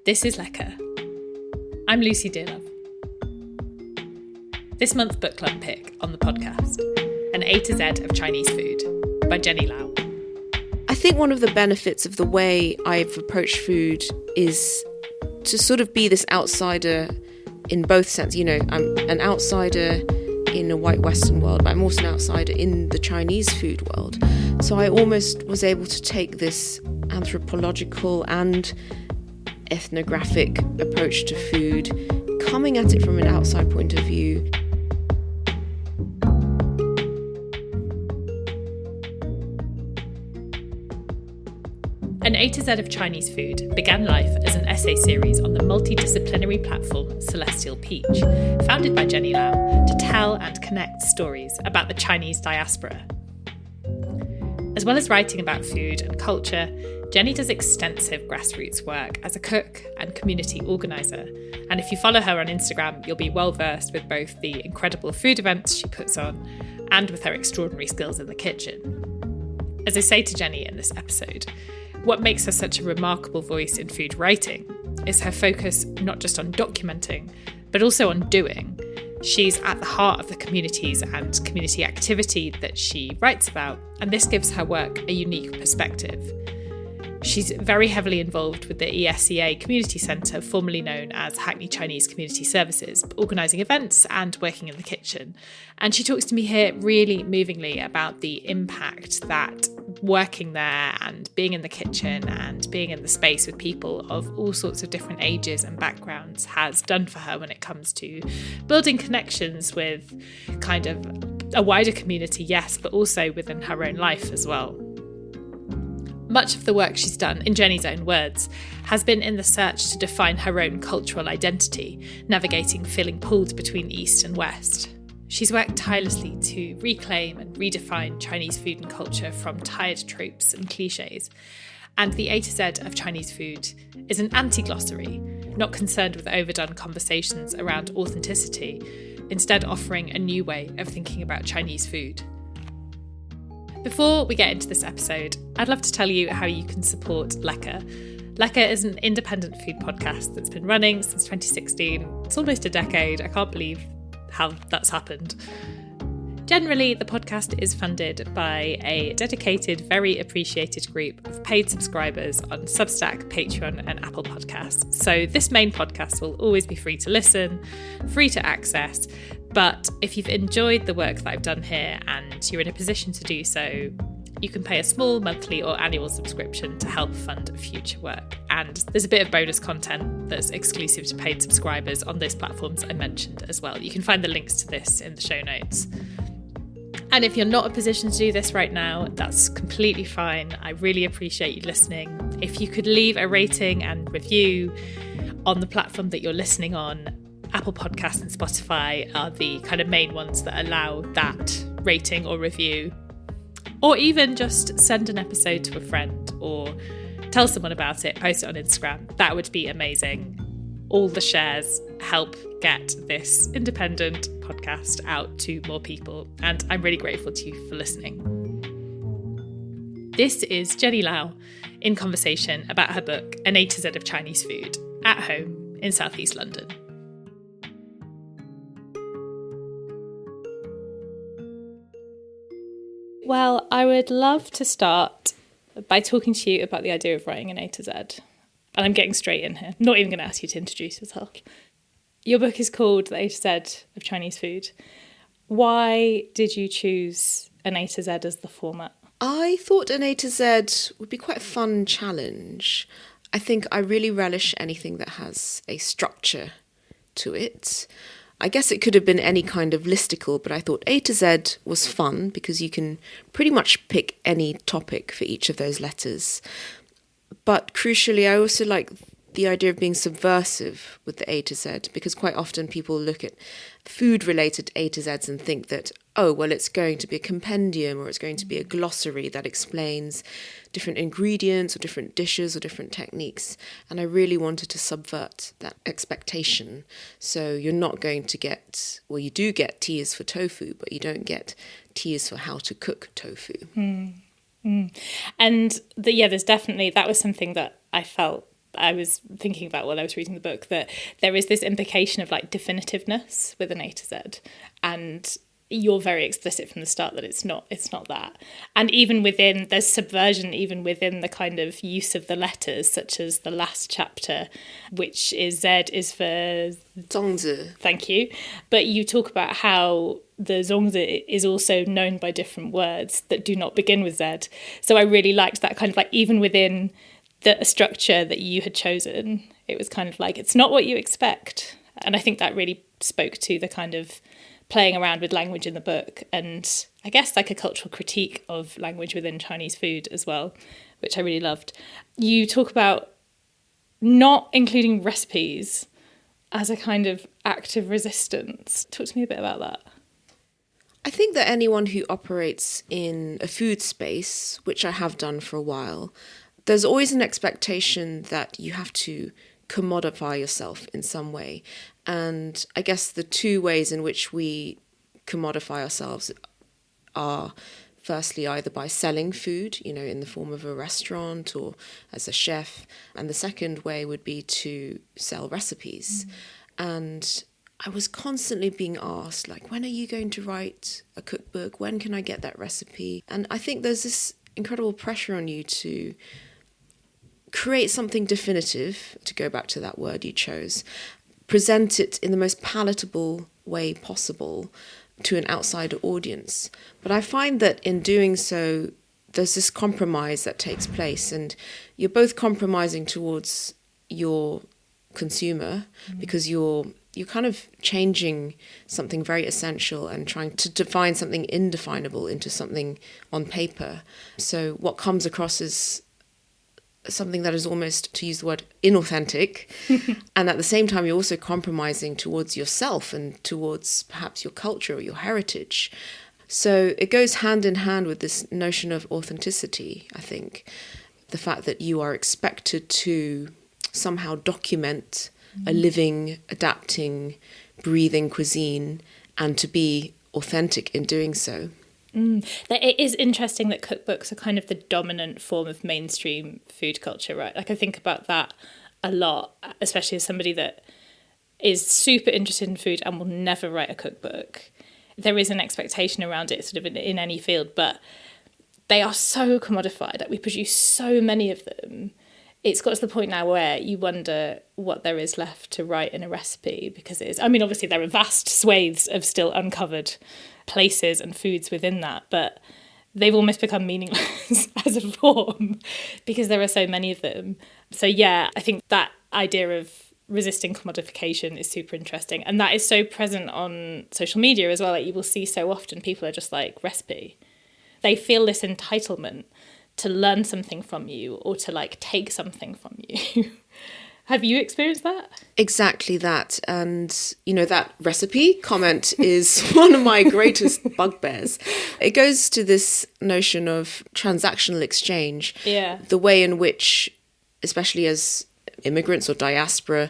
This is Lecker. I'm Lucy Dearlove. This month's book club pick on the podcast, An A to Z of Chinese Food by Jenny Lau. I think one of the benefits of the way I've approached food is to sort of be this outsider in both senses. You know, I'm an outsider in a white Western world, but I'm also an outsider in the Chinese food world. So I almost was able to take this anthropological and ethnographic approach to food, coming at it from an outside point of view. An A to Z of Chinese Food began life as an essay series on the multidisciplinary platform Celestial Peach, founded by Jenny Lau to tell and connect stories about the Chinese diaspora. As well as writing about food and culture, Jenny does extensive grassroots work as a cook and community organiser. And if you follow her on Instagram, you'll be well versed with both the incredible food events she puts on and with her extraordinary skills in the kitchen. As I say to Jenny in this episode, what makes her such a remarkable voice in food writing is her focus not just on documenting, but also on doing. She's at the heart of the communities and community activity that she writes about, and this gives her work a unique perspective. She's very heavily involved with the ESCA Community Centre, formerly known as Hackney Chinese Community Services, organising events and working in the kitchen. And she talks to me here really movingly about the impact that working there and being in the kitchen and being in the space with people of all sorts of different ages and backgrounds has done for her when it comes to building connections with kind of a wider community, yes, but also within her own life as well. Much of the work she's done, in Jenny's own words, has been in the search to define her own cultural identity, navigating feeling pulled between East and West. She's worked tirelessly to reclaim and redefine Chinese food and culture from tired tropes and cliches. And the A to Z of Chinese food is an anti-glossary, not concerned with overdone conversations around authenticity, instead offering a new way of thinking about Chinese food. Before we get into this episode, I'd love to tell you how you can support Lecker. Lecker is an independent food podcast that's been running since 2016. It's almost a decade. I can't believe how that's happened. Generally, the podcast is funded by a dedicated, very appreciated group of paid subscribers on Substack, Patreon, and Apple Podcasts. So this main podcast will always be free to listen, free to access. But if you've enjoyed the work that I've done here and you're in a position to do so, you can pay a small monthly or annual subscription to help fund future work. And there's a bit of bonus content that's exclusive to paid subscribers on those platforms I mentioned as well. You can find the links to this in the show notes. And if you're not in a position to do this right now, that's completely fine. I really appreciate you listening. If you could leave a rating and review on the platform that you're listening on, Apple Podcasts and Spotify are the kind of main ones that allow that rating or review. Or even just send an episode to a friend or tell someone about it, post it on Instagram. That would be amazing. All the shares help get this independent podcast out to more people, and I'm really grateful to you for listening. This is Jenny Lau in conversation about her book, An A to Z of Chinese Food, at home in South East London. Well, I would love to start by talking to you about the idea of writing an A to Z. And I'm getting straight in here. I'm not even going to ask you to introduce yourself. Your book is called The A to Z of Chinese Food. Why did you choose an A to Z as the format? I thought an A to Z would be quite a fun challenge. I think I really relish anything that has a structure to it. I guess it could have been any kind of listicle, but I thought A to Z was fun because you can pretty much pick any topic for each of those letters. But crucially, I also like the idea of being subversive with the A to Z, because quite often people look at food-related A to Zs and think that, oh, well, it's going to be a compendium or it's going to be a glossary that explains different ingredients or different dishes or different techniques. And I really wanted to subvert that expectation. So you're not going to get, well, you do get T is for tofu, but you don't get T is for how to cook tofu. And there's definitely, that was something that I felt I was thinking about while I was reading the book, that there is this implication of like definitiveness with an A to Z, and you're very explicit from the start that it's not that. And even within, there's subversion even within the kind of use of the letters, such as the last chapter, which is Z is for Zongzi. Thank you. But you talk about how the Zongzi is also known by different words that do not begin with Z. So I really liked that kind of like, even within the structure that you had chosen, it was kind of like, it's not what you expect. And I think that really spoke to the kind of playing around with language in the book, and I guess like a cultural critique of language within Chinese food as well, which I really loved. You talk about not including recipes as a kind of act of resistance. Talk to me a bit about that. I think that anyone who operates in a food space, which I have done for a while, there's always an expectation that you have to commodify yourself in some way. And I guess the two ways in which we commodify ourselves are firstly either by selling food, in the form of a restaurant or as a chef. And the second way would be to sell recipes. And I was constantly being asked, like, when are you going to write a cookbook? When can I get that recipe? And I think there's this incredible pressure on you to create something definitive, to go back to that word you chose, present it in the most palatable way possible to an outsider audience. But I find that in doing so, there's this compromise that takes place, and you're both compromising towards your consumer because you're kind of changing something very essential and trying to define something indefinable into something on paper. So what comes across is something that is almost, to use the word, inauthentic. And at the same time, you're also compromising towards yourself and towards perhaps your culture or your heritage. So it goes hand in hand with this notion of authenticity, I think. The fact that you are expected to somehow document a living, adapting, breathing cuisine, and to be authentic in doing so. It is interesting that cookbooks are kind of the dominant form of mainstream food culture, right? Like I think about that a lot, especially as somebody that is super interested in food and will never write a cookbook. There is an expectation around it sort of in any field, but they are so commodified. Like we produce so many of them. It's got to the point now where you wonder what there is left to write in a recipe, because it is, I mean, obviously there are vast swathes of still uncovered places and foods within that, but they've almost become meaningless as a form because there are so many of them. So yeah, I think that idea of resisting commodification is super interesting, and that is so present on social media as well. Like you will see so often people are just like, recipe. They feel this entitlement to learn something from you or to like take something from you. Have you experienced that? Exactly that. And, that recipe comment is one of my greatest bugbears. It goes to this notion of transactional exchange. Yeah. The way in which, especially as immigrants or diaspora,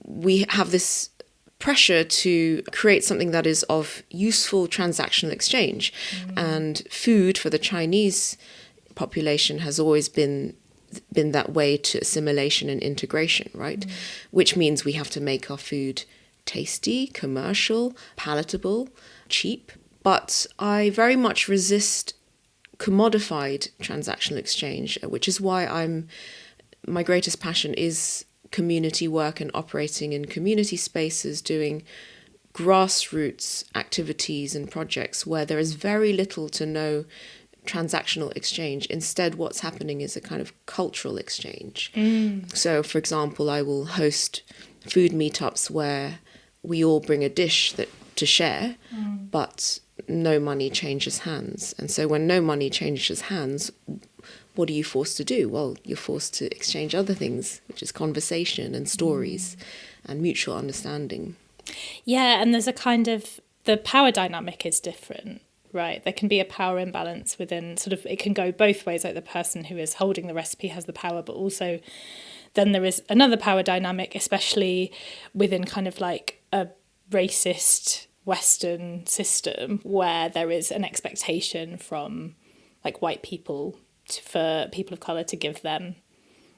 we have this pressure to create something that is of useful transactional exchange. And food for the Chinese population has always been that way to assimilation and integration, right? Which means we have to make our food tasty, commercial, palatable, cheap. But I very much resist commodified transactional exchange, which is why my greatest passion is community work and operating in community spaces, doing grassroots activities and projects where there is very little to no transactional exchange. Instead, what's happening is a kind of cultural exchange. So, for example, I will host food meetups where we all bring a dish to share, but no money changes hands. And so when no money changes hands, what are you forced to do? Well, you're forced to exchange other things, which is conversation and stories and mutual understanding. Yeah, and there's a kind of, the power dynamic is different. Right, there can be a power imbalance within sort of, it can go both ways, like the person who is holding the recipe has the power, but also then there is another power dynamic, especially within kind of like a racist Western system where there is an expectation from like white people for people of colour to give them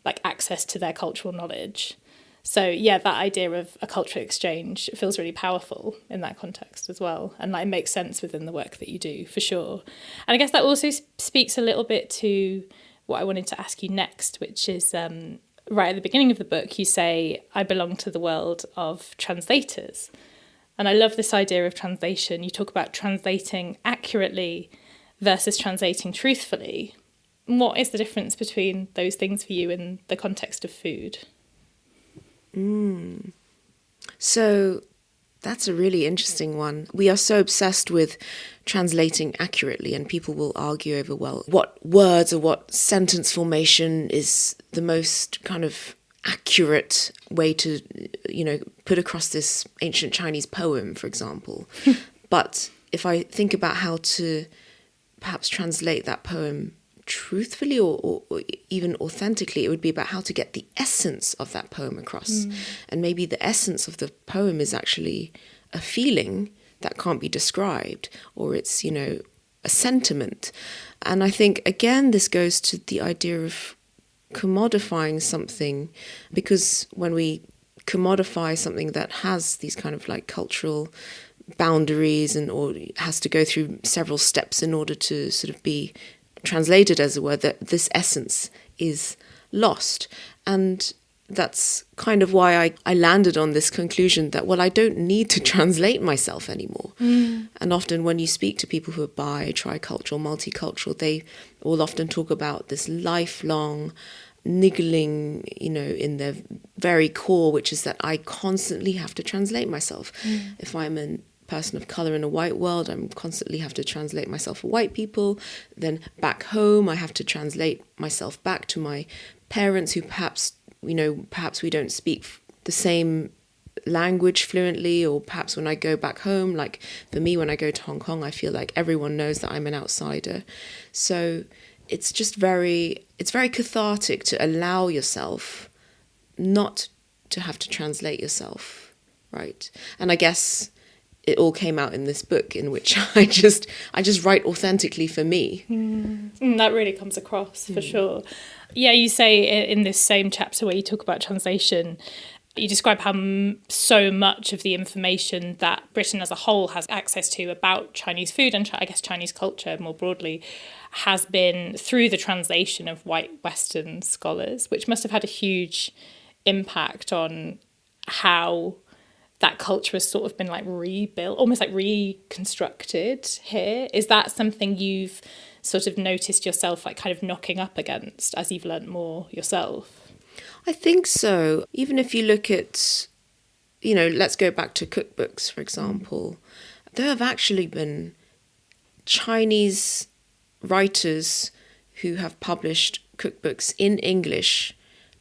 like access to their cultural knowledge. So yeah, that idea of a cultural exchange feels really powerful in that context as well. And like, it makes sense within the work that you do, for sure. And I guess that also speaks a little bit to what I wanted to ask you next, which is right at the beginning of the book, you say, I belong to the world of translators. And I love this idea of translation. You talk about translating accurately versus translating truthfully. What is the difference between those things for you in the context of food? So that's a really interesting one. We are so obsessed with translating accurately, and people will argue over, well, what words or what sentence formation is the most kind of accurate way to, put across this ancient Chinese poem, for example. But if I think about how to perhaps translate that poem truthfully or even authentically, it would be about how to get the essence of that poem across. And maybe the essence of the poem is actually a feeling that can't be described, or it's, a sentiment. And I think, again, this goes to the idea of commodifying something, because when we commodify something that has these kind of like cultural boundaries or has to go through several steps in order to sort of be translated, as it were, that this essence is lost. And that's kind of why I landed on this conclusion that, well, I don't need to translate myself anymore. And often when you speak to people who are bi, tricultural, multicultural, they will often talk about this lifelong niggling, in their very core, which is that I constantly have to translate myself. If I'm a person of color in a white world, I'm constantly have to translate myself for white people. Then back home, I have to translate myself back to my parents who perhaps we don't speak the same language fluently, or perhaps when I go back home, like for me, when I go to Hong Kong, I feel like everyone knows that I'm an outsider. So it's just it's very cathartic to allow yourself not to have to translate yourself, right? And I guess it all came out in this book, in which I just write authentically for me. That really comes across, for sure. Yeah, you say in this same chapter where you talk about translation, you describe how so much of the information that Britain as a whole has access to about Chinese food and I guess Chinese culture more broadly has been through the translation of white Western scholars, which must have had a huge impact on how that culture has sort of been like rebuilt, almost like reconstructed here. Is that something you've sort of noticed yourself like kind of knocking up against as you've learnt more yourself? I think so. Even if you look at, let's go back to cookbooks, for example. There have actually been Chinese writers who have published cookbooks in English,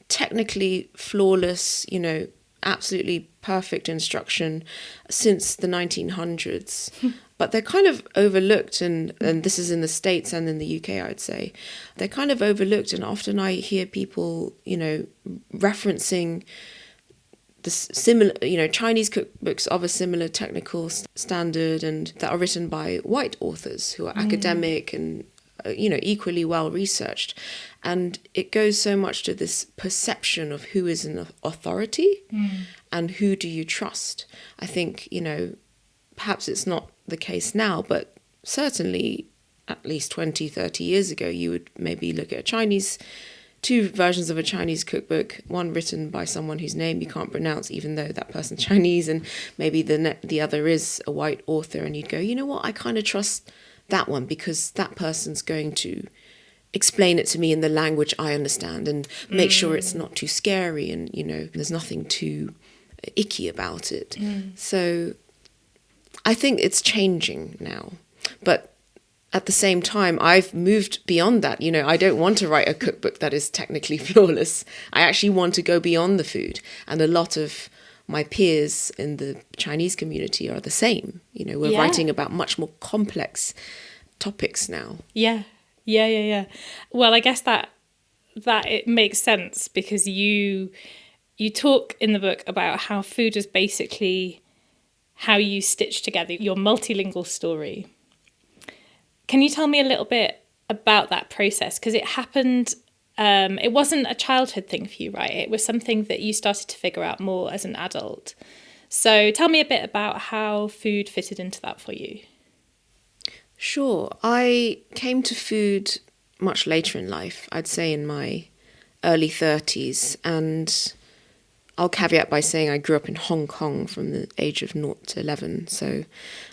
technically flawless, absolutely perfect instruction since the 1900s. But they're kind of overlooked, and this is in the States and in the UK, I'd say. They're kind of overlooked, and often I hear people, referencing the similar, Chinese cookbooks of a similar technical standard and that are written by white authors who are academic and, equally well researched. And it goes so much to this perception of who is an authority and who do you trust. I think, perhaps it's not the case now, but certainly at least 20, 30 years ago, you would maybe look at two versions of a Chinese cookbook, one written by someone whose name you can't pronounce, even though that person's Chinese, and maybe the other is a white author, and you'd go, you know what, I kind of trust that one because that person's going to explain it to me in the language I understand and make sure it's not too scary and, there's nothing too icky about it. So I think it's changing now. But at the same time, I've moved beyond that. I don't want to write a cookbook that is technically flawless. I actually want to go beyond the food. And a lot of my peers in the Chinese community are the same. We're writing about much more complex topics now. Yeah. Well, I guess that it makes sense because you talk in the book about how food is basically how you stitch together your multilingual story. Can you tell me a little bit about that process? Because it happened it wasn't a childhood thing for you, right? It was something that you started to figure out more as an adult. So tell me a bit about how food fitted into that for you. Sure. I came to food much later in life, I'd say in my early 30s. And I'll caveat by saying I grew up in Hong Kong from the age of 0 to 11. So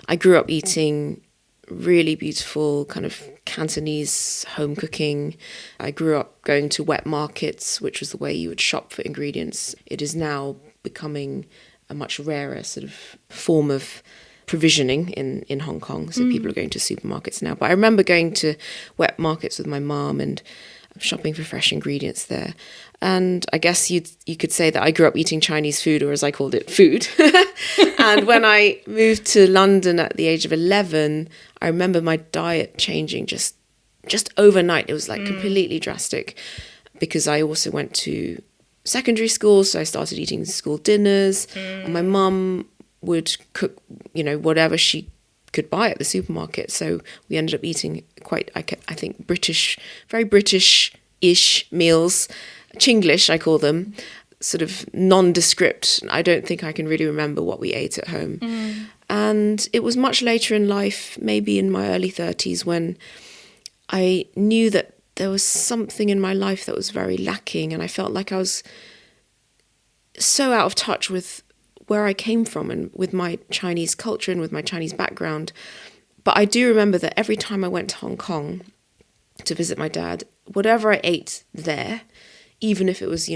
I grew up eating really beautiful kind of Cantonese home cooking. I grew up going to wet markets, which was the way you would shop for ingredients. It is now becoming a much rarer sort of form of provisioning in Hong Kong. So people are going to supermarkets now. But I remember going to wet markets with my mom and shopping for fresh ingredients there. And I guess you could say that I grew up eating Chinese food, or as I called it, food. And when I moved to London at the age of 11, I remember my diet changing just overnight. It was like completely drastic, because I also went to secondary school, so I started eating school dinners. And my mum would cook, whatever she could buy at the supermarket. So we ended up eating quite, I think, very British-ish meals. Chinglish, I call them, sort of nondescript. I don't think I can really remember what we ate at home. And it was much later in life, maybe in my early 30s, when I knew that there was something in my life that was very lacking, and I felt like I was so out of touch with where I came from and with my Chinese culture and with my Chinese background. But I do remember that every time I went to Hong Kong to visit my dad, whatever I ate there, even if it was,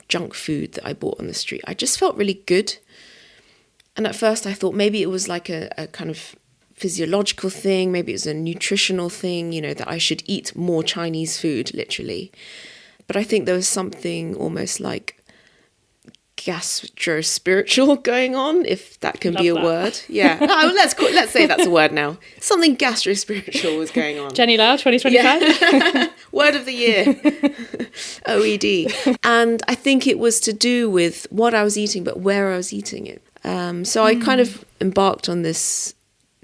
junk food that I bought on the street, I just felt really good. And at first I thought maybe it was like a kind of physiological thing, maybe it was a nutritional thing, that I should eat more Chinese food, literally. But I think there was something almost like gastro-spiritual going on, if that can be a word. Yeah. No, let's say that's a word now. Something gastro-spiritual was going on. Jenny Lau, 2025. Yeah. Word of the year. OED. And I think it was to do with what I was eating, but where I was eating it. So I kind of embarked on this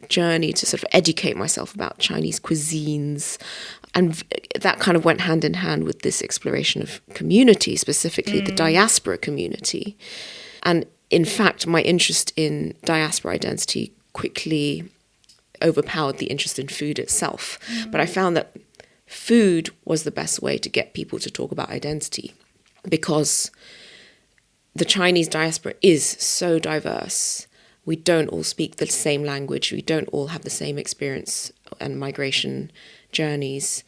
journey to sort of educate myself about Chinese cuisines. And that kind of went hand in hand with this exploration of community, specifically the diaspora community. And in fact, my interest in diaspora identity quickly overpowered the interest in food itself. But I found that food was the best way to get people to talk about identity, because the Chinese diaspora is so diverse. We don't all speak the same language. We don't all have the same experience and migration journeys.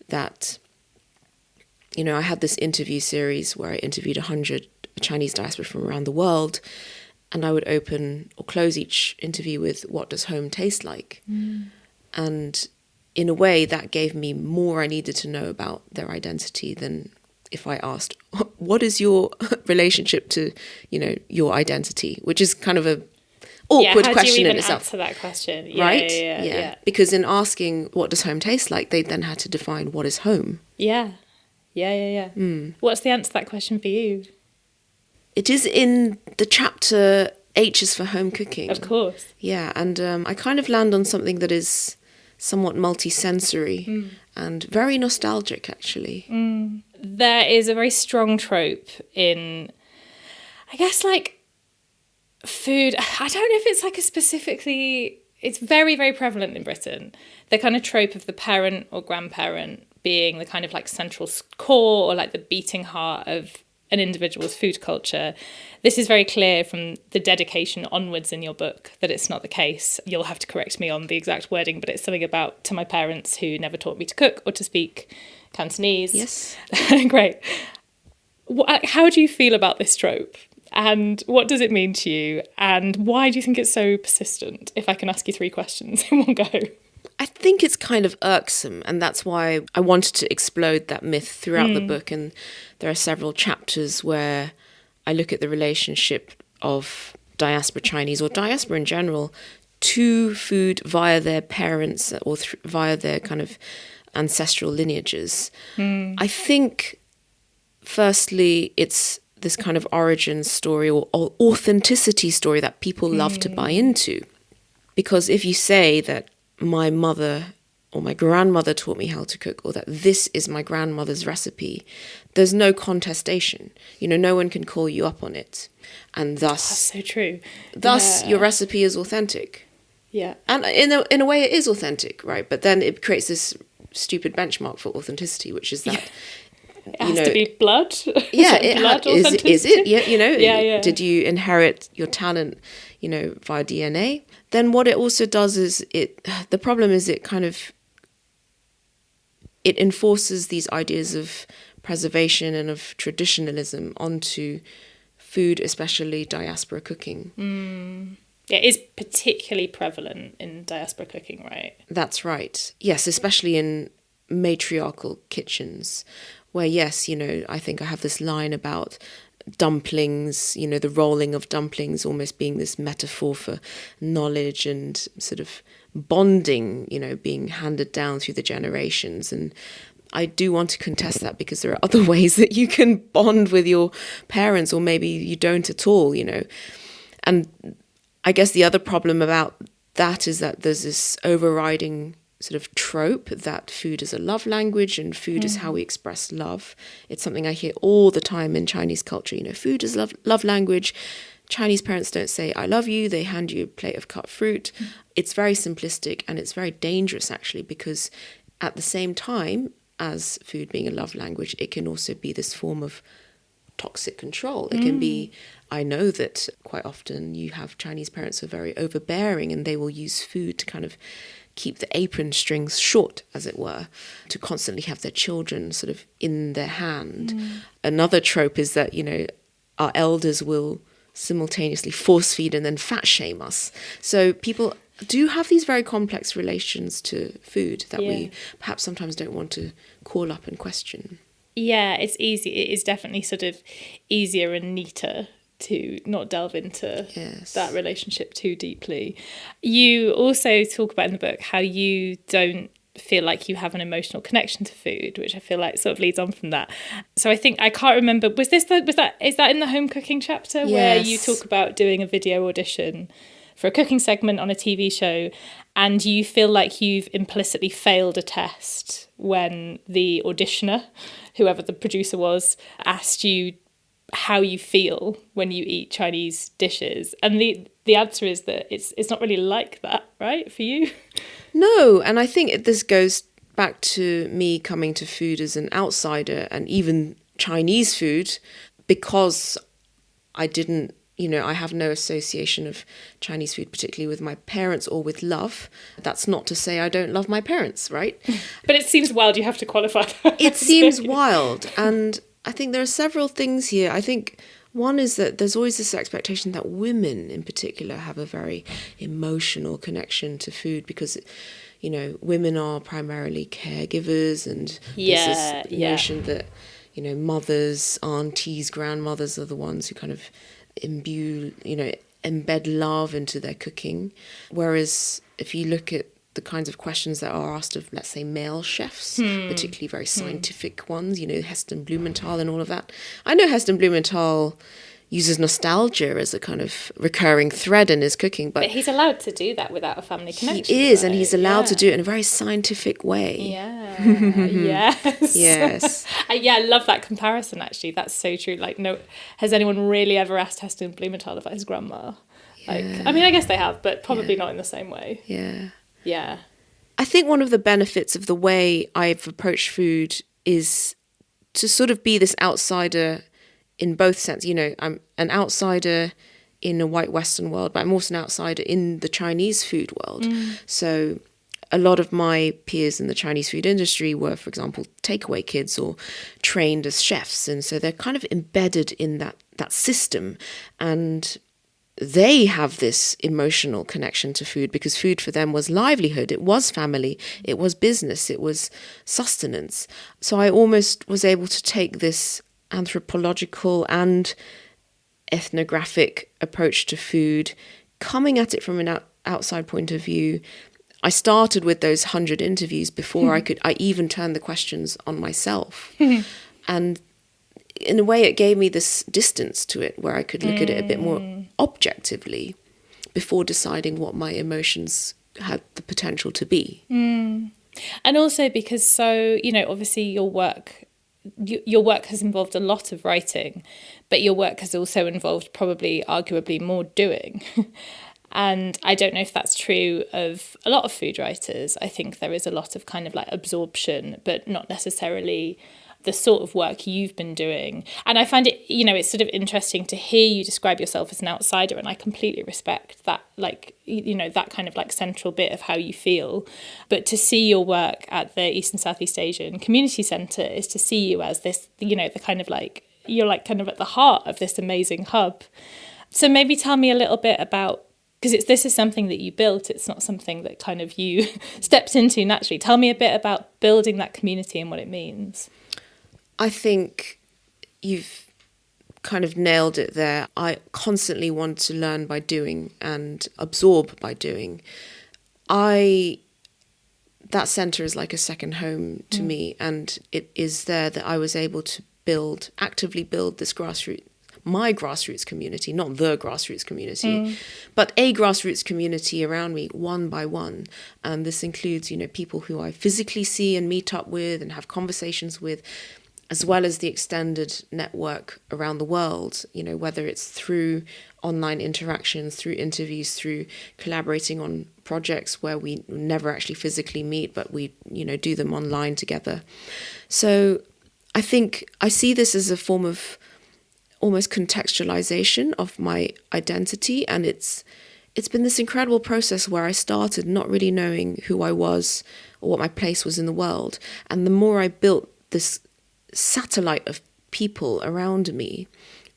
That, I had this interview series where I interviewed 100 Chinese diaspora from around the world, and I would open or close each interview with, what does home taste like? And in a way that gave me more I needed to know about their identity than if I asked, what is your relationship to, your identity, which is kind of a awkward question in itself. How do you even answer that question? Right? Yeah. Because in asking what does home taste like, they then had to define what is home. Yeah. What's the answer to that question for you? It is in the chapter H is for home cooking. Of course. Yeah, and I kind of land on something that is somewhat multi-sensory and very nostalgic, actually. There is a very strong trope in, I guess, like, food. I don't know if it's like it's very, very prevalent in Britain. The kind of trope of the parent or grandparent being the kind of like central core or like the beating heart of an individual's food culture. This is very clear from the dedication onwards in your book that it's not the case. You'll have to correct me on the exact wording, but it's something about to my parents who never taught me to cook or to speak Cantonese. Yes. Great. How do you feel about this trope? And what does it mean to you? And why do you think it's so persistent? If I can ask you 3 questions in one go. I think it's kind of irksome, and that's why I wanted to explode that myth throughout the book. And there are several chapters where I look at the relationship of diaspora Chinese, or diaspora in general, to food via their parents or via their kind of ancestral lineages. I think, firstly, it's this kind of origin story or authenticity story that people love to buy into. Because if you say that my mother or my grandmother taught me how to cook, or that this is my grandmother's recipe, there's no contestation. No one can call you up on it. And thus, That's so true. Thus, your recipe is authentic. Yeah. And in a way, it is authentic, right? But then it creates this stupid benchmark for authenticity, which is that it has to be blood. Yeah, is it? Yeah, Yeah. Did you inherit your talent, via DNA? Then what it also does is the problem is it enforces these ideas of preservation and of traditionalism onto food, especially diaspora cooking. Yeah, it is particularly prevalent in diaspora cooking, right? That's right. Yes, especially in matriarchal kitchens, where, yes, I think I have this line about dumplings, the rolling of dumplings almost being this metaphor for knowledge and sort of bonding, being handed down through the generations. And I do want to contest that, because there are other ways that you can bond with your parents, or maybe you don't at all, And I guess the other problem about that is that there's this overriding sort of trope that food is a love language and food is how we express love. It's something I hear all the time in Chinese culture. Food is love language. Chinese parents don't say, I love you. They hand you a plate of cut fruit. It's very simplistic, and it's very dangerous, actually, because at the same time as food being a love language, it can also be this form of toxic control. It can be, I know that quite often you have Chinese parents who are very overbearing, and they will use food to kind of keep the apron strings short, as it were, to constantly have their children sort of in their hand. Another trope is that, our elders will simultaneously force feed and then fat shame us. So people do have these very complex relations to food that we perhaps sometimes don't want to call up and question. Yeah, it's easy. It is definitely sort of easier and neater to not delve into that relationship too deeply. You also talk about in the book how you don't feel like you have an emotional connection to food, which I feel like sort of leads on from that. So I can't remember, is that in the home cooking chapter where you talk about doing a video audition for a cooking segment on a TV show, and you feel like you've implicitly failed a test when the auditioner, whoever the producer was, asked you how you feel when you eat Chinese dishes, and the answer is that it's not really like that, right, for you? No, and I think this goes back to me coming to food as an outsider, and even Chinese food, because I didn't, I have no association of Chinese food, particularly with my parents or with love. That's not to say I don't love my parents, right? But it seems wild you have to qualify that. It seems wild, and I think there are several things here. I think one is that there's always this expectation that women in particular have a very emotional connection to food, because, women are primarily caregivers, and there's this notion that, mothers, aunties, grandmothers are the ones who kind of embed love into their cooking. Whereas if you look at the kinds of questions that are asked of, let's say, male chefs, particularly very scientific ones, Heston Blumenthal and all of that. I know Heston Blumenthal uses nostalgia as a kind of recurring thread in his cooking. But he's allowed to do that without a family connection. He is, right? And he's allowed to do it in a very scientific way. Yeah, yes. Yes. I love that comparison, actually. That's so true. Like, no, has anyone really ever asked Heston Blumenthal about his grandma? Like, I mean, I guess they have, but probably not in the same way. Yeah. Yeah. I think one of the benefits of the way I've approached food is to sort of be this outsider in both senses. I'm an outsider in a white Western world, but I'm also an outsider in the Chinese food world. So a lot of my peers in the Chinese food industry were, for example, takeaway kids or trained as chefs. And so they're kind of embedded in that system. And they have this emotional connection to food because food for them was livelihood, it was family, it was business, it was sustenance. So I almost was able to take this anthropological and ethnographic approach to food, coming at it from an outside point of view. I started with those 100 interviews before I even turned the questions on myself. And in a way, it gave me this distance to it where I could look at it a bit more objectively before deciding what my emotions had the potential to be. And also because obviously your work has involved a lot of writing, but your work has also involved probably arguably more doing. And I don't know if that's true of a lot of food writers. I think there is a lot of kind of like absorption, but not necessarily the sort of work you've been doing. And I find it, it's sort of interesting to hear you describe yourself as an outsider. And I completely respect that, like, that kind of like central bit of how you feel. But to see your work at the East and Southeast Asian Community Centre is to see you as this, the kind of like, you're like kind of at the heart of this amazing hub. So maybe tell me a little bit about, because this is something that you built, it's not something that kind of you stepped into naturally. Tell me a bit about building that community and what it means. I think you've kind of nailed it there. I constantly want to learn by doing and absorb by doing. That centre is like a second home to me, and it is there that I was able to actively build this my grassroots community, not the grassroots community, but a grassroots community around me, one by one. And this includes, people who I physically see and meet up with and have conversations with, as well as the extended network around the world, whether it's through online interactions, through interviews, through collaborating on projects where we never actually physically meet, but we, do them online together. So I think I see this as a form of almost contextualization of my identity, and it's been this incredible process where I started not really knowing who I was or what my place was in the world, and the more I built this satellite of people around me,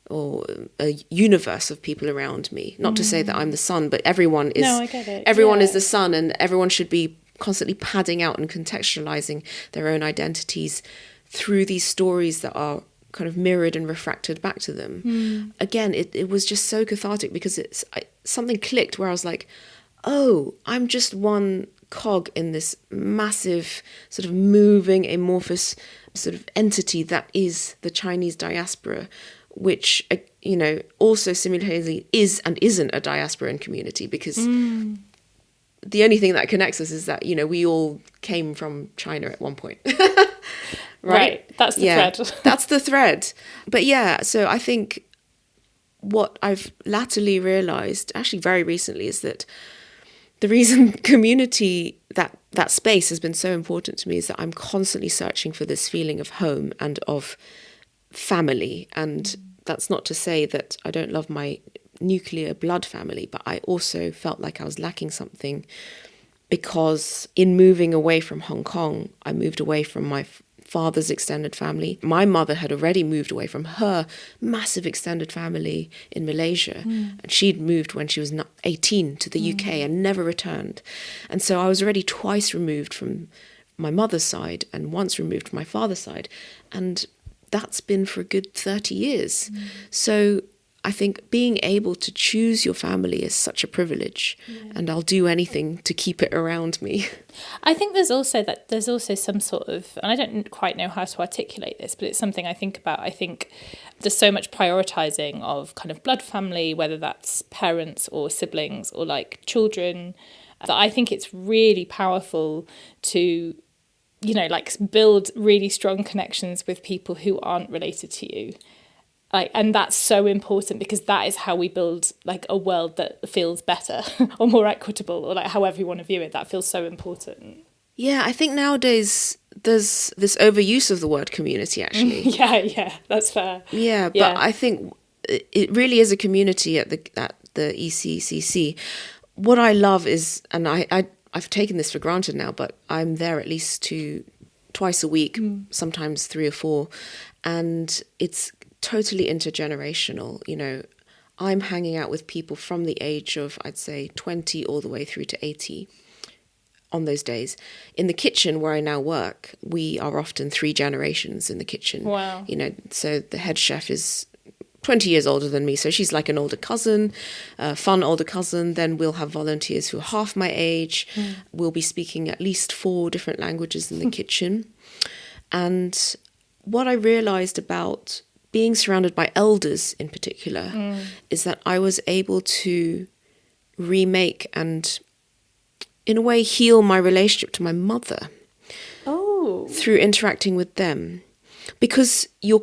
or a universe of people around me, not to say that I'm the sun, but everyone is. No, I get it. Everyone is the sun, and everyone should be constantly padding out and contextualizing their own identities through these stories that are kind of mirrored and refracted back to them. Again, it was just so cathartic, because something clicked where I was like, oh, I'm just one cog in this massive sort of moving amorphous sort of entity that is the Chinese diaspora, which also simultaneously is and isn't a diaspora and community, because the only thing that connects us is that we all came from China at one point. Right? That's the thread. That's the thread. But yeah, so I think what I've latterly realised, actually very recently, is that the reason community, that space has been so important to me, is that I'm constantly searching for this feeling of home and of family. And that's not to say that I don't love my nuclear blood family, but I also felt like I was lacking something, because in moving away from Hong Kong, I moved away from my father's extended family. My mother had already moved away from her massive extended family in Malaysia, and she'd moved when she was 18 to the UK and never returned. And so I was already twice removed from my mother's side and once removed from my father's side, and that's been for a good 30 years. So I think being able to choose your family is such a privilege, and I'll do anything to keep it around me. I think there's also some sort of, and I don't quite know how to articulate this, but it's something I think about. I think there's so much prioritizing of kind of blood family, whether that's parents or siblings or like children, that I think it's really powerful to, build really strong connections with people who aren't related to you. And that's so important, because that is how we build like a world that feels better or more equitable, or like however you want to view it. That feels so important. Yeah, I think nowadays there's this overuse of the word community, actually. Yeah, that's fair. Yeah, but I think it really is a community at the ECCC. What I love is, and I've taken this for granted now, but I'm there at least twice a week, sometimes 3 or 4, and it's totally intergenerational. I'm hanging out with people from the age of, I'd say, 20 all the way through to 80 on those days. In the kitchen where I now work, we are often 3 generations in the kitchen. Wow. So the head chef is 20 years older than me, so she's like an older cousin, fun older cousin. Then we'll have volunteers who are half my age. We'll be speaking at least 4 different languages in the kitchen. And what I realised about being surrounded by elders in particular is that I was able to remake and in a way heal my relationship to my mother. through interacting with them, because you're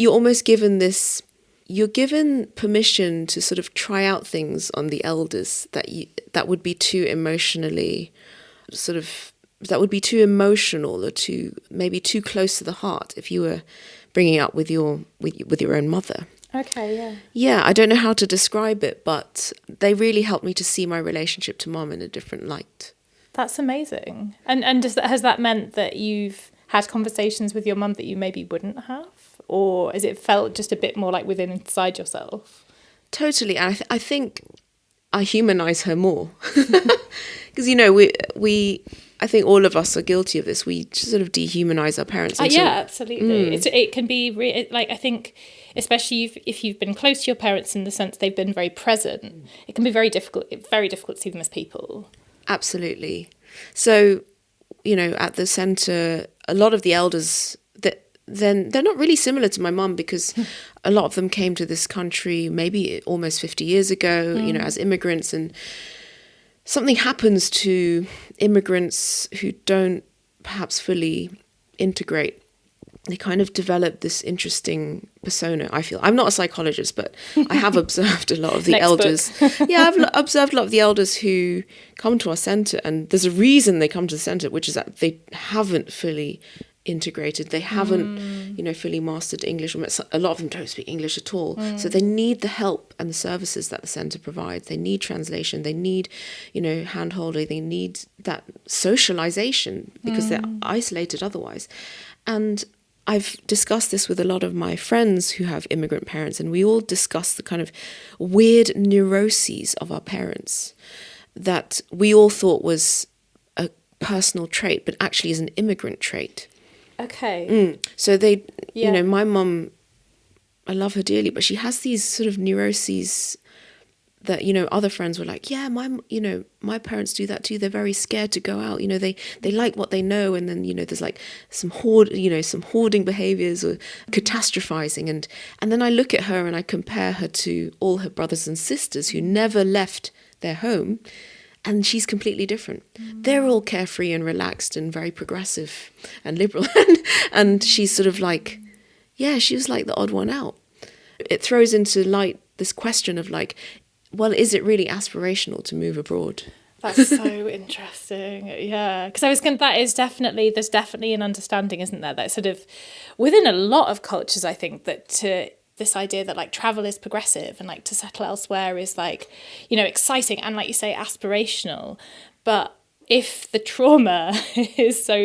almost given this, you're given permission to sort of try out things on the elders that would be too emotionally that would be too emotional or maybe too close to the heart if you were bringing up with your own mother. Okay, yeah. Yeah, I don't know how to describe it, but they really helped me to see my relationship to mom in a different light. That's amazing. And has that meant that you've had conversations with your mum that you maybe wouldn't have? Or has it felt just a bit more like inside yourself? Totally. And I think I humanise her more. Because, I think all of us are guilty of this. We sort of dehumanise our parents. Yeah, absolutely. It can be, I think, especially if you've been close to your parents in the sense they've been very present, it can be very difficult to see them as people. Absolutely. So, at the centre, a lot of the elders, then they're not really similar to my mum, because a lot of them came to this country maybe almost 50 years ago, as immigrants, and something happens to immigrants who don't perhaps fully integrate. They kind of develop this interesting persona, I feel. I'm not a psychologist, but I have observed a lot of the elders. Yeah, I've observed a lot of the elders who come to our centre, and there's a reason they come to the centre, which is that they haven't fully integrated. They haven't, fully mastered English. A lot of them don't speak English at all. So they need the help and the services that the centre provides. They need translation. They need, hand-holding. They need that socialisation, because they're isolated otherwise. And I've discussed this with a lot of my friends who have immigrant parents, and we all discuss the kind of weird neuroses of our parents that we all thought was a personal trait, but actually is an immigrant trait. Okay. So my mum, I love her dearly, but she has these sort of neuroses that, other friends were like, yeah, my parents do that too. They're very scared to go out. They like what they know. And then, there's like some hoarding behaviors or catastrophizing. And then I look at her and I compare her to all her brothers and sisters who never left their home. And she's completely different. They're all carefree and relaxed and very progressive and liberal. And she's sort of like, she was like the odd one out. It throws into light this question of like, well, is it really aspirational to move abroad? That's so interesting. Yeah. Because there's definitely an understanding, isn't there? That sort of within a lot of cultures, I think that this idea that like travel is progressive and like to settle elsewhere is like, exciting and like you say, aspirational. But if the trauma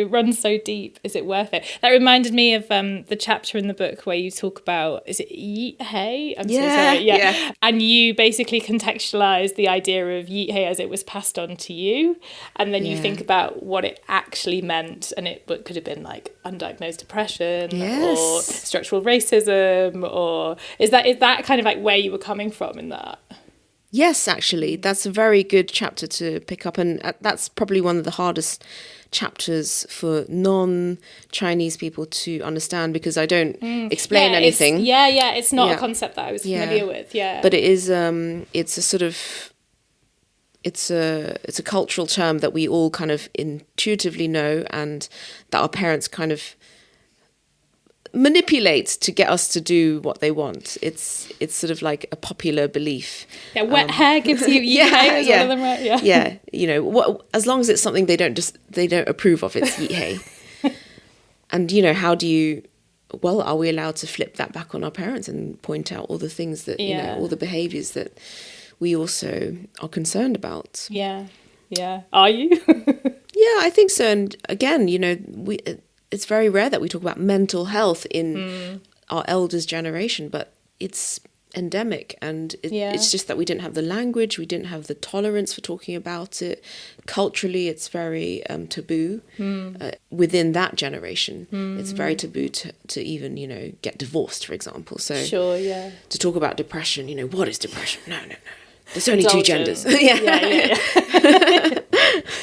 runs so deep, is it worth it? That reminded me of the chapter in the book where you talk about, is it yeet hey? I'm so sorry. Yeah. And you basically contextualize the idea of yeet hey as it was passed on to you. And then you think about what it actually meant. And it could have been like undiagnosed depression or structural racism, or is that kind of like where you were coming from in that? Yes, actually, that's a very good chapter to pick up, and that's probably one of the hardest chapters for non-Chinese people to understand, because I don't explain anything. It's not a concept that I was familiar with. Yeah, but it is. It's a sort of. It's a cultural term that we all kind of intuitively know, and that our parents kind of manipulate to get us to do what they want. It's sort of like a popular belief. Yeah, wet hair gives you yeet hey. One of them, right? Yeah. As long as it's something they don't approve of, it's yeet hey. And how do you? Well, are we allowed to flip that back on our parents and point out all the things that all the behaviours that we also are concerned about? Yeah. Are you? Yeah, I think so. And again, it's very rare that we talk about mental health in our elders' generation, but it's endemic, and it's just that we didn't have the language, we didn't have the tolerance for talking about it. Culturally, it's very taboo within that generation. It's very taboo to even, get divorced, for example. So to talk about depression, what is depression? No. There's only two genders. Yeah.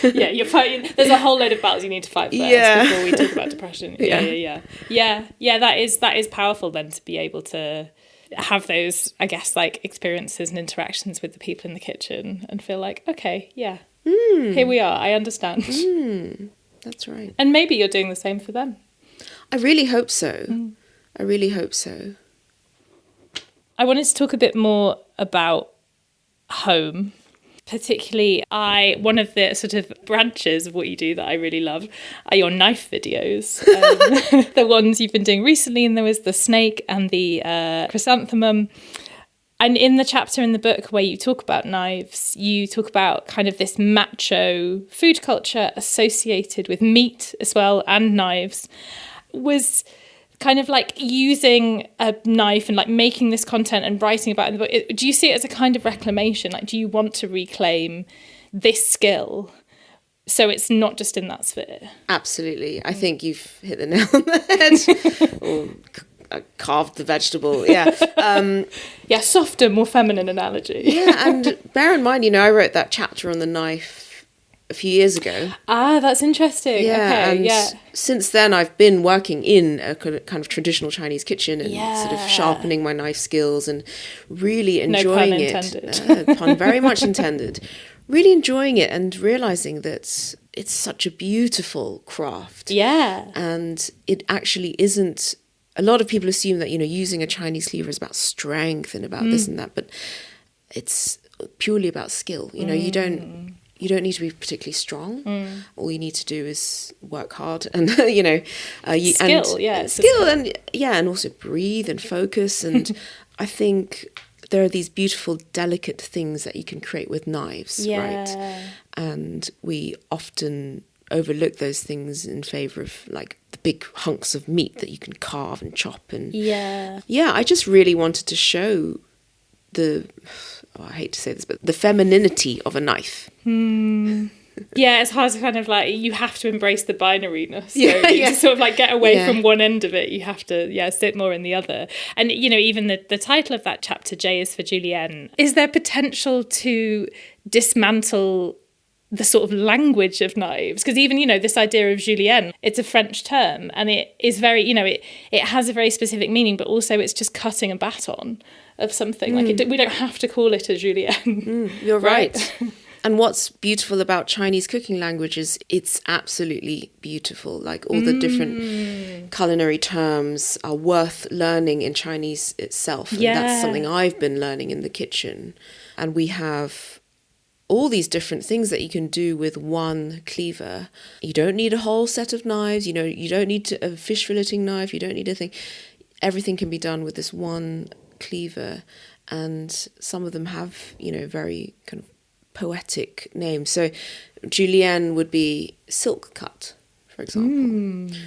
You're fighting. There's a whole load of battles you need to fight first before we talk about depression. Yeah. That is powerful then, to be able to have those, I guess, like experiences and interactions with the people in the kitchen and feel like, okay, here we are. I understand. That's right. And maybe you're doing the same for them. I really hope so. I really hope so. I wanted to talk a bit more about home. Particularly, one of the sort of branches of what you do that I really love are your knife videos. The ones you've been doing recently, and there was the snake and the chrysanthemum. And in the chapter in the book where you talk about knives, you talk about kind of this macho food culture associated with meat as well, and knives. Was kind of like using a knife and like making this content and writing about it in the book. Do you see it as a kind of reclamation? Like, do you want to reclaim this skill so it's not just in that sphere? Absolutely. I think you've hit the nail on the head. Or carved the vegetable. Yeah. Softer, more feminine analogy. Yeah, and bear in mind, I wrote that chapter on the knife a few years ago. Ah, that's interesting. Yeah, okay, and since then I've been working in a kind of traditional Chinese kitchen and sort of sharpening my knife skills and really enjoying it. Pun very much intended. Really enjoying it and realizing that it's such a beautiful craft. Yeah. And it actually isn't. A lot of people assume that, using a Chinese cleaver is about strength and about this and that, but it's purely about skill. You don't need to be particularly strong. All you need to do is work hard and, skill, and also breathe and focus. And I think there are these beautiful, delicate things that you can create with knives, right? And we often overlook those things in favour of like the big hunks of meat that you can carve and chop. And I just really wanted to show I hate to say this, but the femininity of a knife. Yeah, it's hard to kind of like, you have to embrace the binariness. So to sort of like get away from one end of it, you have to, sit more in the other. And, even the title of that chapter, J is for Julienne, is there potential to dismantle the sort of language of knives? Because even, this idea of julienne, it's a French term and it is very, it has a very specific meaning, but also it's just cutting a baton of something. Like we don't have to call it a julienne. You're right. And what's beautiful about Chinese cooking language is it's absolutely beautiful. Like all the different culinary terms are worth learning in Chinese itself. And that's something I've been learning in the kitchen. And we have all these different things that you can do with one cleaver. You don't need a whole set of knives. You don't need a fish filleting knife. You don't need a thing. Everything can be done with this one cleaver. And some of them have, very kind of poetic names. So julienne would be silk cut, for example.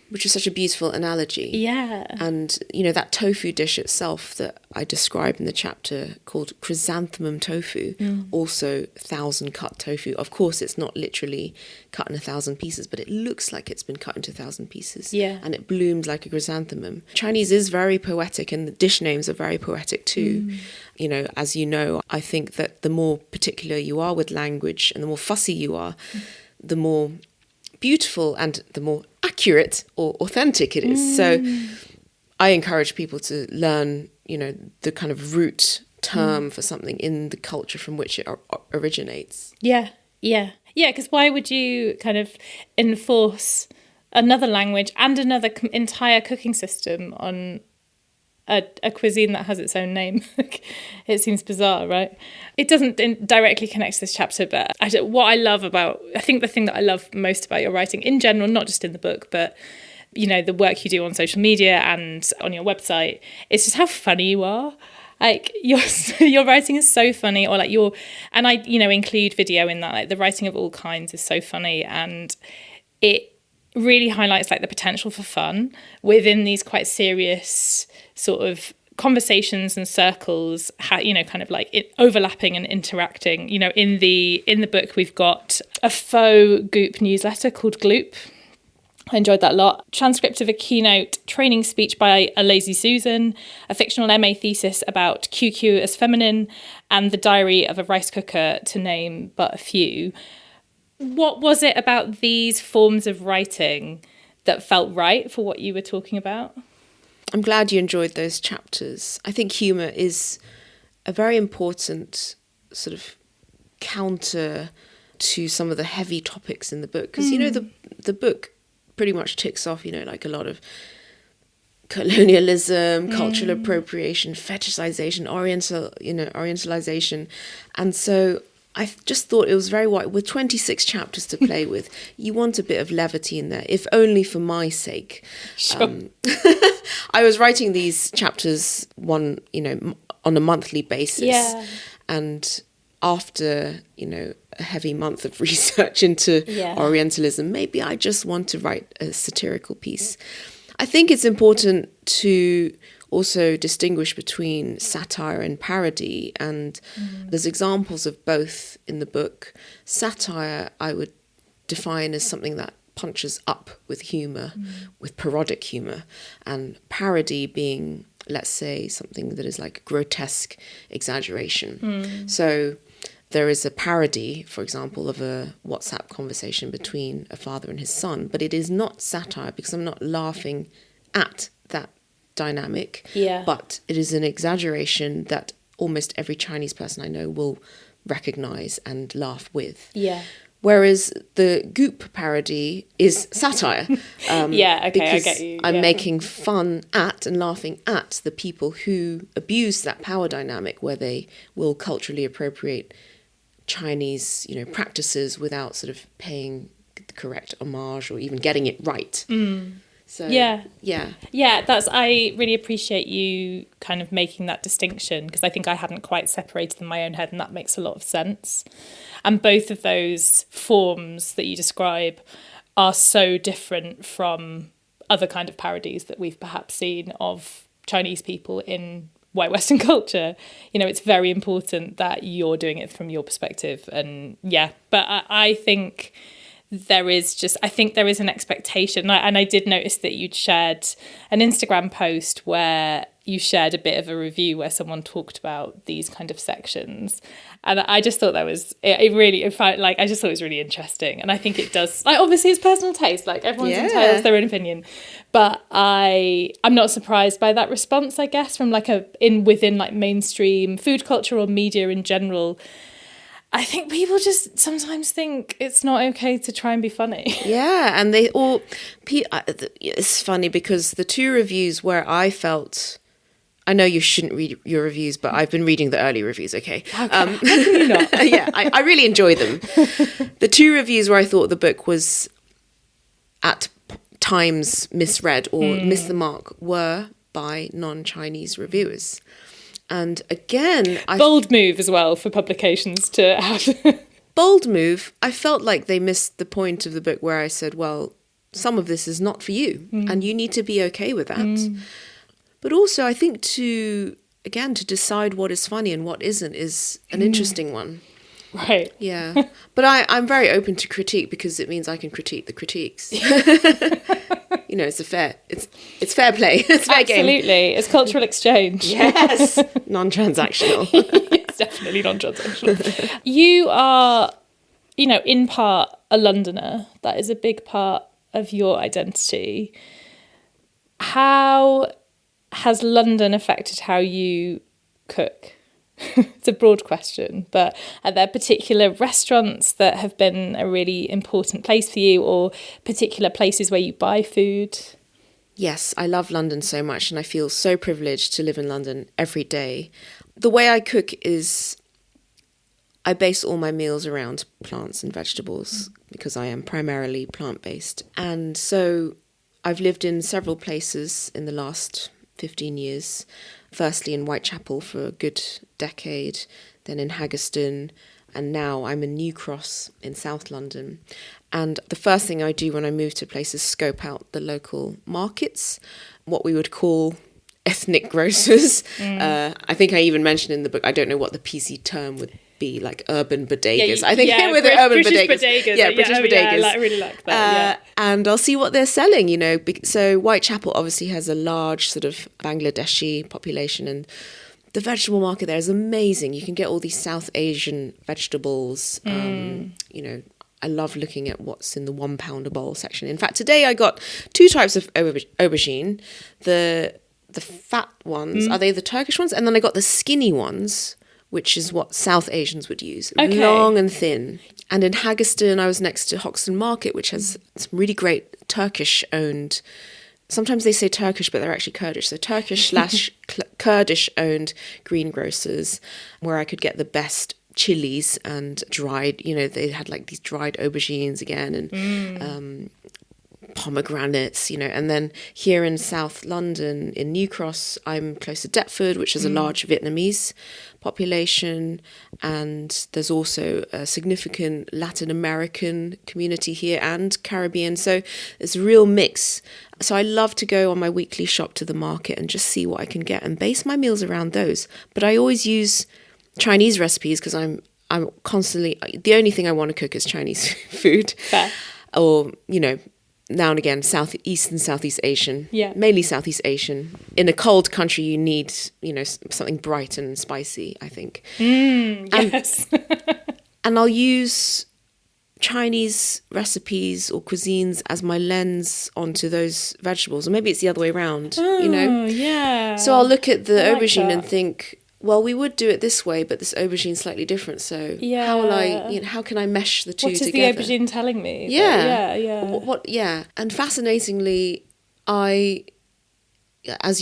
Which is such a beautiful analogy. Yeah. And, that tofu dish itself that I describe in the chapter called chrysanthemum tofu, also 1,000-cut tofu. Of course, it's not literally cut in 1,000 pieces, but it looks like it's been cut into 1,000 pieces. Yeah. And it blooms like a chrysanthemum. Chinese is very poetic, and the dish names are very poetic too. As you know, I think that the more particular you are with language and the more fussy you are, the more beautiful and the more accurate or authentic it is. So I encourage people to learn, the kind of root term for something in the culture from which it originates. Yeah, because why would you kind of enforce another language and another entire cooking system on a cuisine that has its own name? It seems bizarre, right? It doesn't directly connect to this chapter, but I think the thing that I love most about your writing in general, not just in the book, but the work you do on social media and on your website, is just how funny you are. Like your writing is so funny, or like and I include video in that. Like the writing of all kinds is so funny, and it really highlights like the potential for fun within these quite serious sort of conversations and circles, kind of like overlapping and interacting. In the book we've got a faux Goop newsletter called Gloop. I enjoyed that a lot. Transcript of a keynote training speech by a lazy Susan, a fictional MA thesis about QQ as feminine, and the diary of a rice cooker, to name but a few. What was it about these forms of writing that felt right for what you were talking about? I'm glad you enjoyed those chapters. I think humour is a very important sort of counter to some of the heavy topics in the book. Because, the book pretty much ticks off, like a lot of colonialism, cultural appropriation, fetishization, orientalization. And so I just thought it was very wide. With 26 chapters to play with, you want a bit of levity in there, if only for my sake. Sure. I was writing these chapters on a monthly basis. Yeah. And after, a heavy month of research into Orientalism, maybe I just want to write a satirical piece. I think it's important to also distinguish between satire and parody, and there's examples of both in the book. Satire, I would define as something that punches up with humour, with parodic humour, and parody being, let's say, something that is like grotesque exaggeration. So there is a parody, for example, of a WhatsApp conversation between a father and his son, but it is not satire because I'm not laughing at that dynamic, but it is an exaggeration that almost every Chinese person I know will recognise and laugh with. Yeah. Whereas the Goop parody is satire. I because get you. I'm making fun at and laughing at the people who abuse that power dynamic where they will culturally appropriate Chinese, practices without sort of paying the correct homage or even getting it right. So I really appreciate you kind of making that distinction, because I think I hadn't quite separated in my own head, and that makes a lot of sense. And both of those forms that you describe are so different from other kind of parodies that we've perhaps seen of Chinese people in white Western culture. It's very important that you're doing it from your perspective. And but I think there is an expectation. And I did notice that you'd shared an Instagram post where you shared a bit of a review where someone talked about these kind of sections. And I just thought I just thought it was really interesting. And I think it does, obviously it's personal taste, everyone's entitled to their own opinion. But I'm not surprised by that response, I guess, from within mainstream food culture or media in general. I think people just sometimes think it's not okay to try and be funny. Yeah, and it's funny because the two reviews where I felt, I know you shouldn't read your reviews, but I've been reading the early reviews, okay? How can you not? I really enjoy them. The two reviews where I thought the book was at times misread or missed the mark were by non-Chinese reviewers. And again, bold move as well for publications to have. Bold move. I felt like they missed the point of the book where I said, well, some of this is not for you and you need to be okay with that. But also I think to decide what is funny and what isn't is an interesting one. Right. Yeah. But I'm very open to critique because it means I can critique the critiques. It's fair play. It's fair game. Absolutely. It's cultural exchange. Yes. Non-transactional. It's definitely non-transactional. You are, in part a Londoner. That is a big part of your identity. How has London affected how you cook? It's a broad question, but are there particular restaurants that have been a really important place for you, or particular places where you buy food? Yes, I love London so much and I feel so privileged to live in London every day. The way I cook is I base all my meals around plants and vegetables because I am primarily plant-based. And so I've lived in several places in the last 15 years. Firstly in Whitechapel for a good decade, then in Haggerston, and now I'm in New Cross in South London. And the first thing I do when I move to a place is scope out the local markets, what we would call ethnic grocers. I think I even mentioned in the book, I don't know what the PC term would be, like urban bodegas. I think with the urban bodegas. Yeah, British bodegas. I really like that. And I'll see what they're selling, So Whitechapel obviously has a large sort of Bangladeshi population, and the vegetable market there is amazing. You can get all these South Asian vegetables. I love looking at what's in the £1 a bowl section. In fact, today I got two types of aubergine. The fat ones, are they the Turkish ones? And then I got the skinny ones, which is what South Asians would use. Okay. Long and thin. And in Haggerston, I was next to Hoxton Market, which has some really great Turkish-owned, sometimes they say Turkish, but they're actually Kurdish. So Turkish/Kurdish-owned greengrocers, where I could get the best chilies and dried, they had like these dried aubergines again and pomegranates, and then here in South London, in New Cross, I'm close to Deptford, which is a large Vietnamese population, and there's also a significant Latin American community here and Caribbean, so it's a real mix. So I love to go on my weekly shop to the market and just see what I can get and base my meals around those. But I always use Chinese recipes because I'm constantly, the only thing I want to cook is Chinese food. Fair. Or, now and again, Southeast and Southeast Asian. Yeah. Mainly Southeast Asian. In a cold country, you need, something bright and spicy, I think. Yes. And I'll use Chinese recipes or cuisines as my lens onto those vegetables. Or maybe it's the other way around, Yeah. So I'll look at the I like aubergine that. and think, well, we would do it this way, but this aubergine's slightly different. So how will I, how can I mesh the two What is together? the aubergine telling me? Yeah. What? Yeah. And fascinatingly, as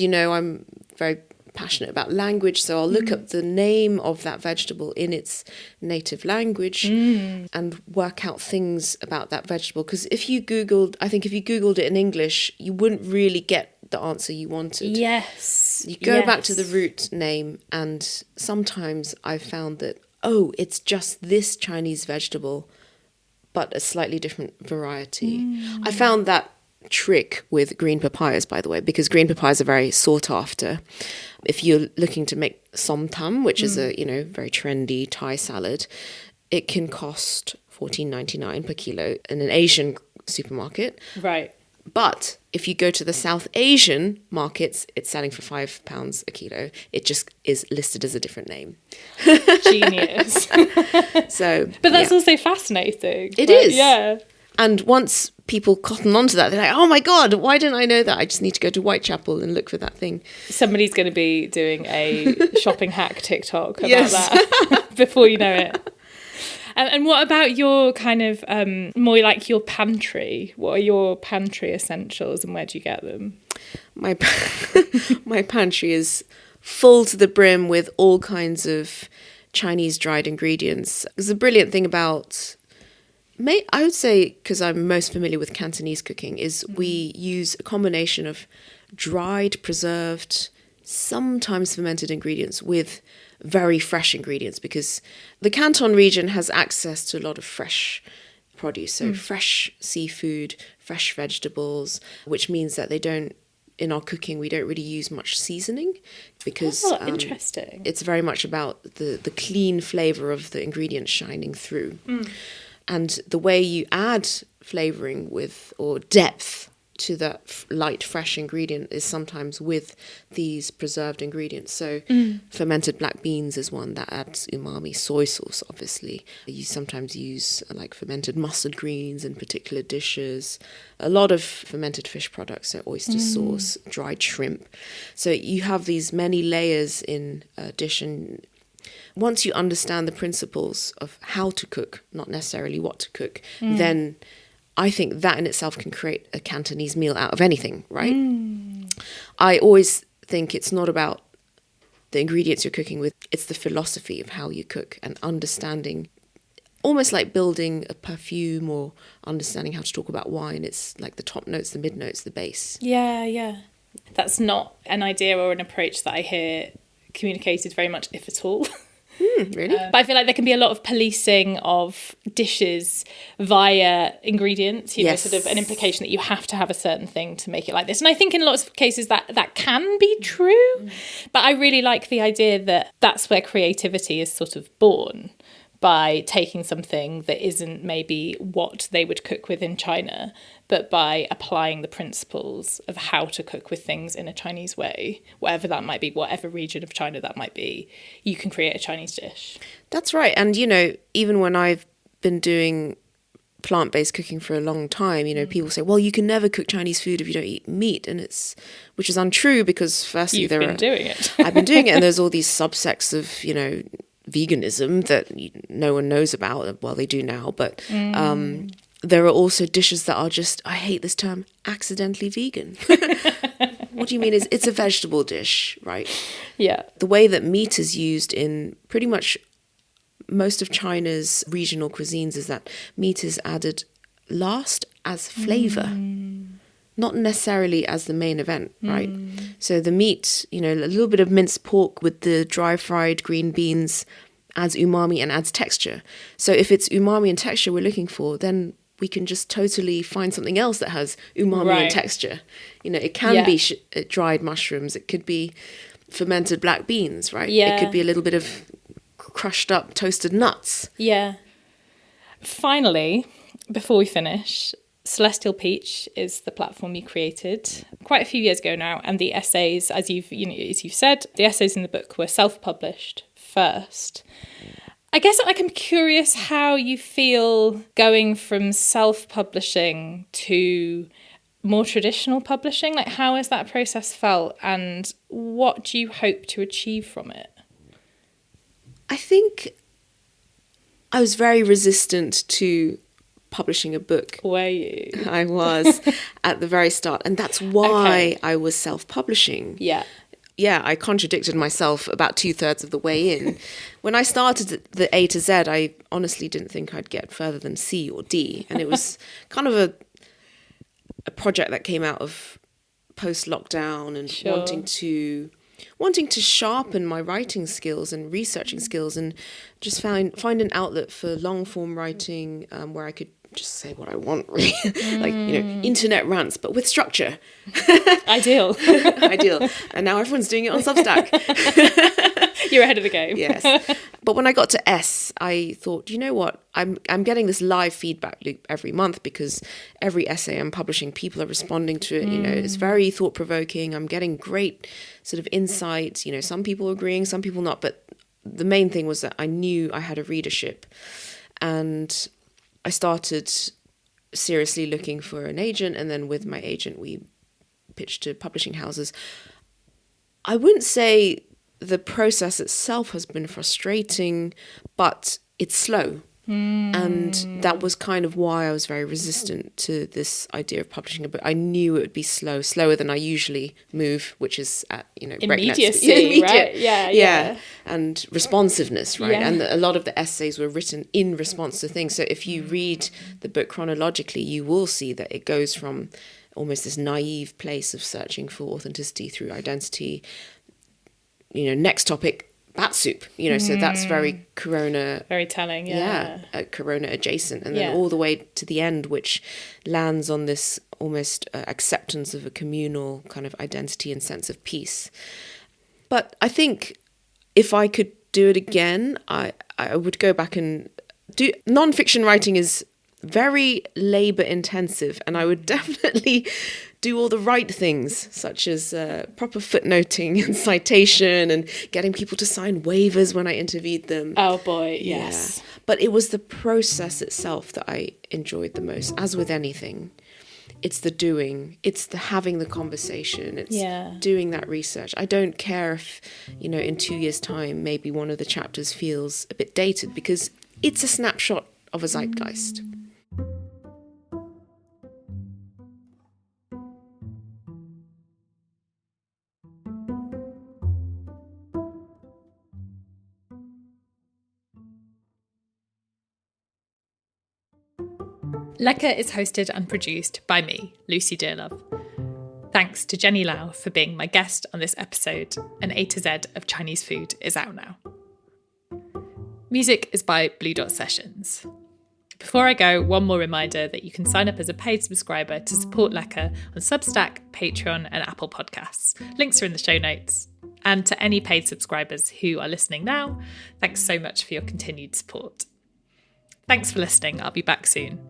you know, I'm very passionate about language, so I'll look up the name of that vegetable in its native language and work out things about that vegetable. Because if you Googled it in English, you wouldn't really get the answer you wanted. Yes. You go back to the root name, and sometimes I've found that, it's just this Chinese vegetable, but a slightly different variety. I found that trick with green papayas, by the way, because green papayas are very sought after. If you're looking to make som tam, which is a very trendy Thai salad, it can cost $14.99 per kilo in an Asian supermarket. Right. But if you go to the South Asian markets, it's selling for £5 a kilo. It just is listed as a different name. Genius. But that's also fascinating. It is. Yeah. And once people cotton onto that, they're like, oh my God, why didn't I know that? I just need to go to Whitechapel and look for that thing. Somebody's going to be doing a shopping hack TikTok about Yes. that before you know it. And what about your kind of more like your pantry? What are your pantry essentials and where do you get them? My pantry is full to the brim with all kinds of Chinese dried ingredients. There's a brilliant thing about, I would say, because I'm most familiar with Cantonese cooking, is we use a combination of dried, preserved, sometimes fermented ingredients with very fresh ingredients, because the Canton region has access to a lot of fresh produce, so fresh seafood, fresh vegetables, which means that in our cooking, we don't really use much seasoning, because Interesting. it's very much about the clean flavour of the ingredients shining through. And the way you add flavouring or depth to that light, fresh ingredient is sometimes with these preserved ingredients. So fermented black beans is one that adds umami. Soy sauce, obviously. You sometimes use like fermented mustard greens in particular dishes. A lot of fermented fish products, so oyster sauce, dried shrimp. So you have these many layers in a dish, and once you understand the principles of how to cook, not necessarily what to cook, then I think that in itself can create a Cantonese meal out of anything, right? I always think it's not about the ingredients you're cooking with, it's the philosophy of how you cook and understanding, almost like building a perfume or understanding how to talk about wine. It's like the top notes, the mid notes, the base. Yeah. That's not an idea or an approach that I hear communicated very much, if at all. Really? But I feel like there can be a lot of policing of dishes via ingredients, Yes. sort of an implication that you have to have a certain thing to make it like this. And I think in lots of cases that can be true, but I really like the idea that that's where creativity is sort of born, by taking something that isn't maybe what they would cook with in China, but by applying the principles of how to cook with things in a Chinese way, whatever that might be, whatever region of China that might be, you can create a Chinese dish. That's right. And, even when I've been doing plant-based cooking for a long time, people say, well, you can never cook Chinese food if you don't eat meat. And which is untrue, because firstly, You've been doing it. I've been doing it, and there's all these subsects of, veganism that no one knows about. Well, they do now, but there are also dishes that are just, I hate this term, accidentally vegan. What do you mean? It's a vegetable dish, right? Yeah. The way that meat is used in pretty much most of China's regional cuisines is that meat is added last as flavor, not necessarily as the main event, right? So the meat, a little bit of minced pork with the dry fried green beans adds umami and adds texture. So if it's umami and texture we're looking for, then we can just totally find something else that has umami and texture. It can be dried mushrooms. It could be fermented black beans, right? Yeah. It could be a little bit of crushed up toasted nuts. Yeah. Finally, before we finish, Celestial Peach is the platform you created quite a few years ago now, and the essays, as you've said, the essays in the book were self-published first. I guess I'm curious how you feel going from self-publishing to more traditional publishing. Like, how has that process felt, and what do you hope to achieve from it? I think I was very resistant to publishing a book. Were you? I was at the very start, and that's why I was self-publishing. Yeah, I contradicted myself about 2/3 of the way in. When I started the A to Z, I honestly didn't think I'd get further than C or D. And it was kind of a project that came out of post-lockdown and wanting to sharpen my writing skills and researching skills, and just find an outlet for long-form writing where I could just say what I want, really. Like, internet rants, but with structure. Ideal. Ideal. And now everyone's doing it on Substack. You're ahead of the game. Yes. But when I got to S, I thought, you know what? I'm getting this live feedback loop every month, because every essay I'm publishing, people are responding to it. It's very thought-provoking. I'm getting great sort of insight. Some people agreeing, some people not. But the main thing was that I knew I had a readership. And I started seriously looking for an agent, and then with my agent, we pitched to publishing houses. I wouldn't say the process itself has been frustrating, but it's slow. And that was kind of why I was very resistant to this idea of publishing a book. I knew it would be slower than I usually move, which is at, immediacy, right? Yeah. And responsiveness, right? Yeah. And a lot of the essays were written in response to things. So if you read the book chronologically, you will see that it goes from almost this naive place of searching for authenticity through identity. Next topic, bat soup, so that's very Corona. Very telling, Corona adjacent. And then all the way to the end, which lands on this almost acceptance of a communal kind of identity and sense of peace. But I think if I could do it again, I would go back and do... Non-fiction writing is very labour intensive, and I would definitely do all the right things, such as proper footnoting and citation and getting people to sign waivers when I interviewed them. Oh boy, yes. Yeah. But it was the process itself that I enjoyed the most. As with anything, it's the doing, it's the having the conversation, it's doing that research. I don't care if, in 2 years' time, maybe one of the chapters feels a bit dated, because it's a snapshot of a zeitgeist. Lecker is hosted and produced by me, Lucy Dearlove. Thanks to Jenny Lau for being my guest on this episode, and A to Z of Chinese food is out now. Music is by Blue Dot Sessions. Before I go, one more reminder that you can sign up as a paid subscriber to support Lecker on Substack, Patreon and Apple Podcasts. Links are in the show notes. And to any paid subscribers who are listening now, thanks so much for your continued support. Thanks for listening. I'll be back soon.